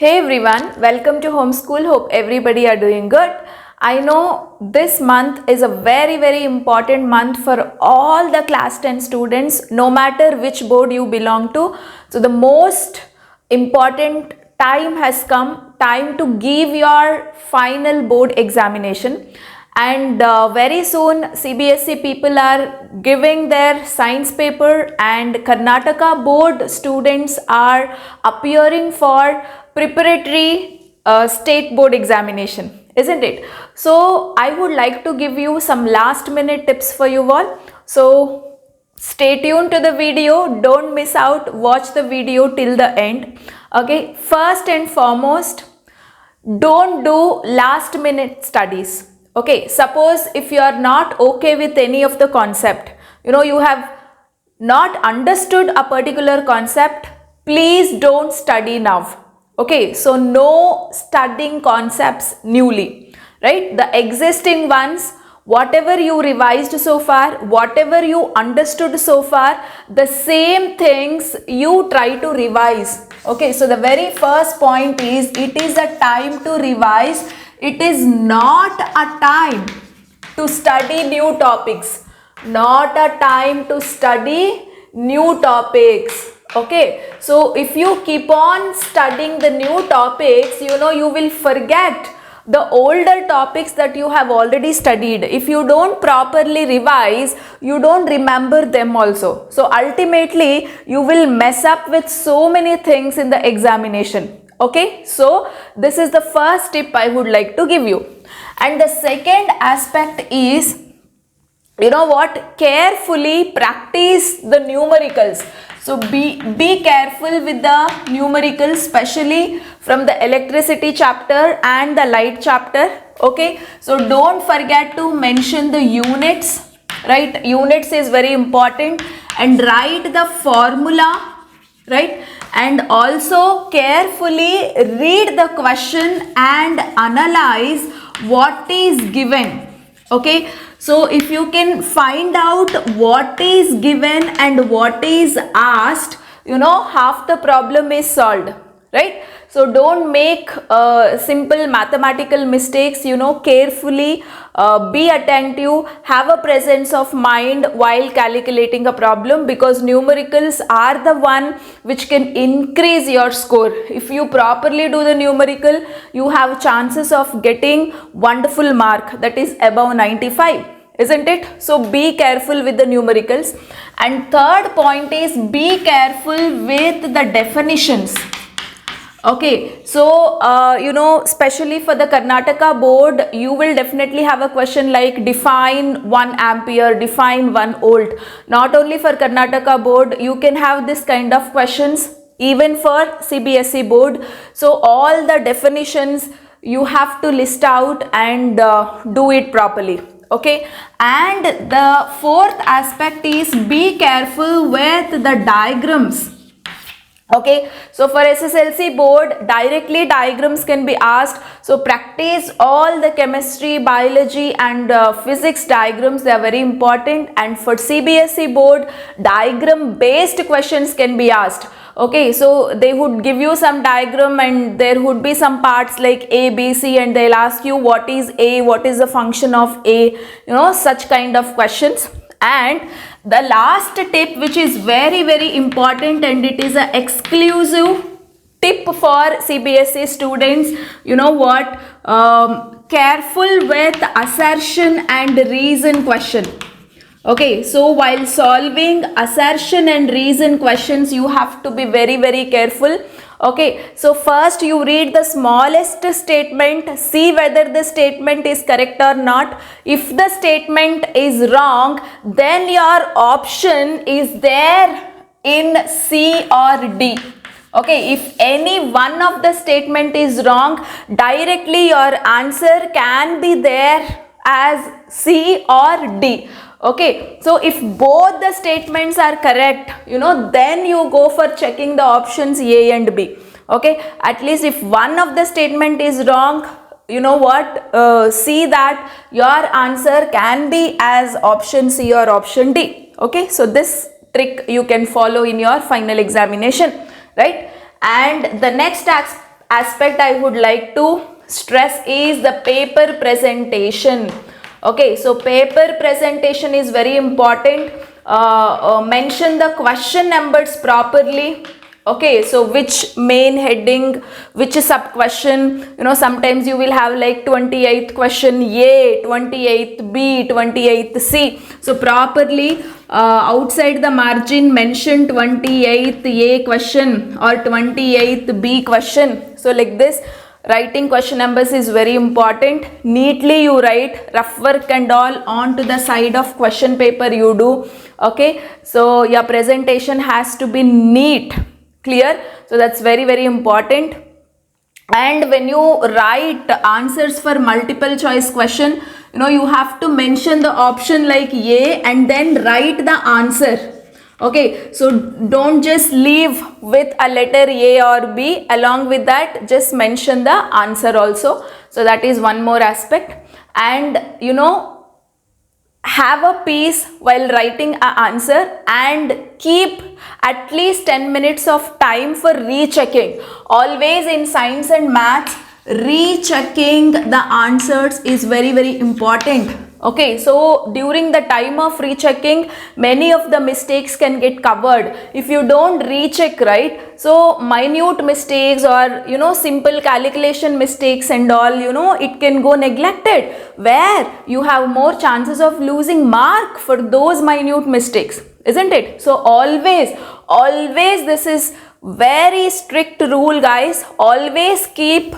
Hey everyone, welcome to Homeschool. Hope everybody are doing good. I know this month is a very important month for all the class 10 students, no matter which board you belong to. So the most important time has come, time to give your final board examination. And very soon CBSE people are giving their science paper and Karnataka board students are appearing for preparatory state board examination, isn't it? So I would like to give you some last minute tips for you all. So stay tuned to the video, don't miss out, watch the video till the end. Okay, first and foremost, don't do last minute studies. Okay, suppose if you are not okay with any of the concept, you have not understood a particular concept, please don't study now. Okay, so no studying concepts newly, right? The existing ones, whatever you revised so far, whatever you understood so far, the same things you try to revise. Okay, so the very first point is, it is a time to revise. It is not a time to study new topics. Not a time to study new topics. Okay, so if you keep on studying the new topics, you will forget the older topics that you have already studied. If you don't properly revise, you don't remember them also. So ultimately, you will mess up with so many things in the examination. Okay, so this is the first tip I would like to give you. And the second aspect is, carefully practice the numericals. So be careful with the numericals, especially from the electricity chapter and the light chapter. Okay, so don't forget to mention the units, right? Units is very important, and write the formula, right? And also carefully read the question and analyze what is given. Okay, so if you can find out what is given and what is asked, half the problem is solved, right? So don't make simple mathematical mistakes. Carefully be attentive, have a presence of mind while calculating a problem, because numericals are the one which can increase your score. If you properly do the numerical, you have chances of getting wonderful mark, that is above 95, isn't it? So be careful with the numericals. And third point is, be careful with the definitions. Okay, so especially for the Karnataka board, you will definitely have a question like define 1 ampere, define 1 volt. Not only for Karnataka board, you can have this kind of questions even for CBSE board. So all the definitions you have to list out and do it properly. Okay, and the fourth aspect is, be careful with the diagrams. Okay, so for SSLC board, directly diagrams can be asked. So practice all the chemistry, biology and physics diagrams. They are very important. And for CBSE board, diagram based questions can be asked. Okay, so they would give you some diagram and there would be some parts like A, B, C, and they'll ask you what is A, what is the function of A, such kind of questions. And the last tip, which is very important, and it is an exclusive tip for CBSE students, careful with assertion and reason question. Okay, so while solving assertion and reason questions, you have to be very careful. Okay, so first you read the smallest statement, see whether the statement is correct or not. If the statement is wrong, then your option is there in C or D. Okay, if any one of the statement is wrong, directly your answer can be there as C or D. Okay, so if both the statements are correct, then you go for checking the options A and B. Okay, at least if one of the statement is wrong, see that your answer can be as option C or option D. Okay, so this trick you can follow in your final examination, right? And the next aspect I would like to stress is the paper presentation. Okay, so paper presentation is very important. Mention the question numbers properly. Okay, so which main heading, which sub question, sometimes you will have like 28th question A, 28th B, 28th C. So properly outside the margin mention 28th A question or 28th B question. So like this, writing question numbers is very important. Neatly you write, rough work and all onto the side of question paper you do. Okay, so your presentation has to be neat. Clear? So that's very, very important. And when you write answers for multiple choice question, you have to mention the option like A and then write the answer. Okay, so don't just leave with a letter A or B. Along with that, just mention the answer also. So that is one more aspect. And have a peace while writing an answer and keep at least 10 minutes of time for rechecking. Always in science and maths, rechecking the answers is very, very important. Okay, so during the time of rechecking, many of the mistakes can get covered. If you don't recheck, right, so minute mistakes or simple calculation mistakes and all, it can go neglected, where you have more chances of losing mark for those minute mistakes, isn't it? So always this is very strict rule, guys. Always keep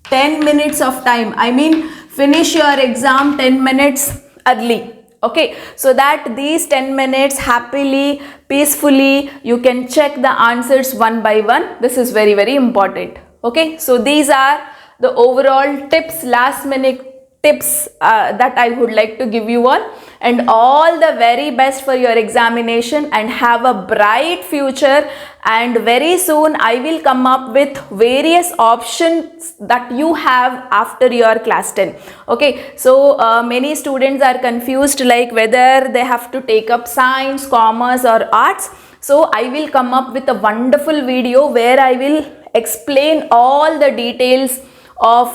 10 minutes of time. I mean, finish your exam 10 minutes early. Okay, so that these 10 minutes happily, peacefully, you can check the answers one by one. This is very, very important. Okay, so these are the overall tips, last minute tips that I would like to give you all. And all the very best for your examination, and have a bright future. And very soon I will come up with various options that you have after your class 10. Okay, so many students are confused like whether they have to take up science, commerce or arts. So I will come up with a wonderful video where I will explain all the details of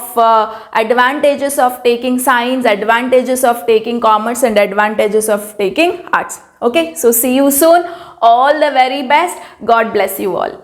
advantages of taking science, advantages of taking commerce and advantages of taking arts. Okay, so see you soon. All the very best. God bless you all.